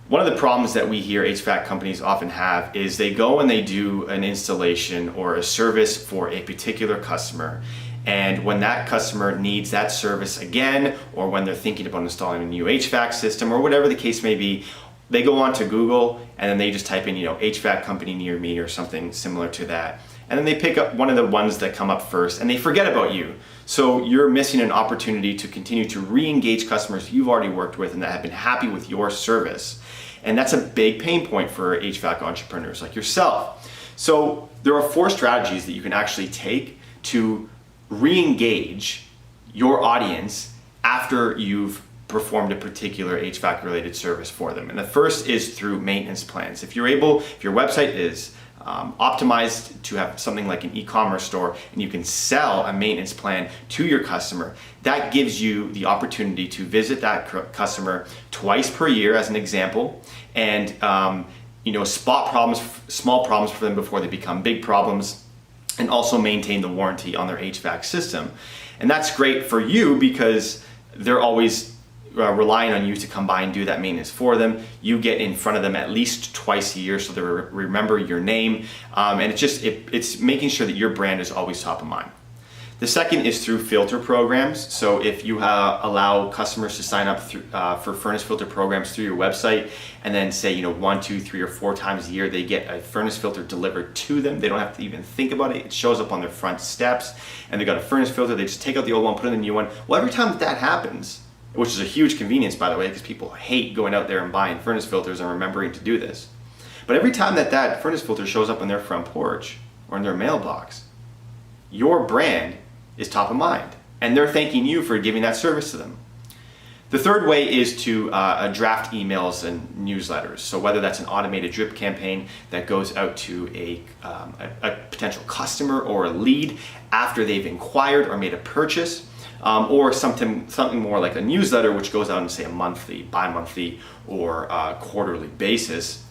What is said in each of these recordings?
One of the problems that we hear HVAC companies often have is they go and they do an installation or a service for a particular customer, and when that customer needs that service again, or when they're thinking about installing a new HVAC system or whatever the case may be, they go onto Google and then they just type in, HVAC company near me or something similar to that. And then they pick up one of the ones that come up first and they forget about you. So you're missing an opportunity to continue to re-engage customers you've already worked with and that have been happy with your service. And that's a big pain point for HVAC entrepreneurs like yourself. So there are 4 strategies that you can actually take to re-engage your audience after you've performed a particular HVAC related service for them. And the first is through maintenance plans. If your website is optimized to have something like an e-commerce store and you can sell a maintenance plan to your customer, that gives you the opportunity to visit that customer twice per year as an example, and spot problems, small problems for them before they become big problems, and also maintain the warranty on their HVAC system. And that's great for you because they're always relying on you to come by and do that maintenance for them. You get in front of them at least twice a year so they remember your name, and it's making sure that your brand is always top of mind. The second is through filter programs. So if you allow customers to sign up for furnace filter programs through your website, and then say 1, 2, 3, or 4 times a year they get a furnace filter delivered to them. They don't have to even think about it. It shows up on their front steps, and they got a furnace filter. They just take out the old one, put in the new one. Well, every time that happens, which is a huge convenience, by the way, because people hate going out there and buying furnace filters and remembering to do this. But every time that furnace filter shows up on their front porch or in their mailbox, your brand is top of mind, and they're thanking you for giving that service to them. The third way is to draft emails and newsletters. So whether that's an automated drip campaign that goes out to a potential customer or a lead after they've inquired or made a purchase, or something more like a newsletter, which goes out on, say, a monthly, bi-monthly, or quarterly basis.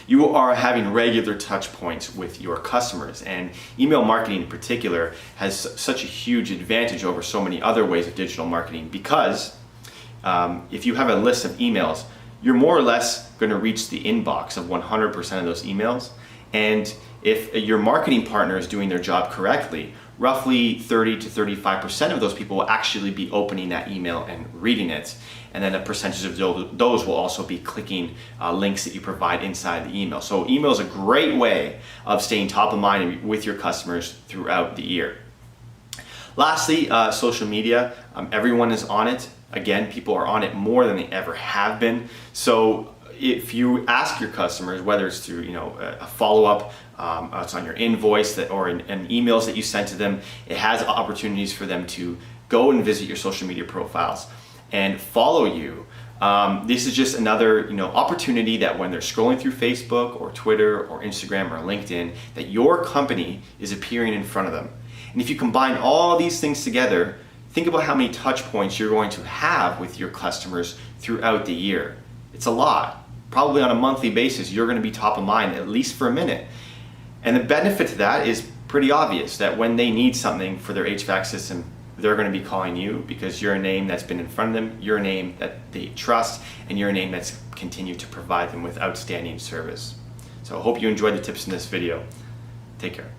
You are having regular touch points with your customers, and email marketing in particular has such a huge advantage over so many other ways of digital marketing, because if you have a list of emails, you're more or less going to reach the inbox of 100% of those emails. And if your marketing partner is doing their job correctly, roughly 30 to 35% of those people will actually be opening that email and reading it. And then a percentage of those will also be clicking links that you provide inside the email. So email is a great way of staying top of mind with your customers throughout the year. Lastly, social media. Everyone is on it. Again, people are on it more than they ever have been. So if you ask your customers, whether it's through a follow-up, it's on your invoice or in emails that you sent to them, it has opportunities for them to go and visit your social media profiles and follow you. This is just another opportunity that when they're scrolling through Facebook or Twitter or Instagram or LinkedIn, that your company is appearing in front of them. And if you combine all these things together, think about how many touch points you're going to have with your customers throughout the year. It's a lot. Probably on a monthly basis, you're going to be top of mind at least for a minute. And the benefit to that is pretty obvious, that when they need something for their HVAC system, they're going to be calling you because you're a name that's been in front of them, you're a name that they trust, and you're a name that's continued to provide them with outstanding service. So I hope you enjoyed the tips in this video. Take care.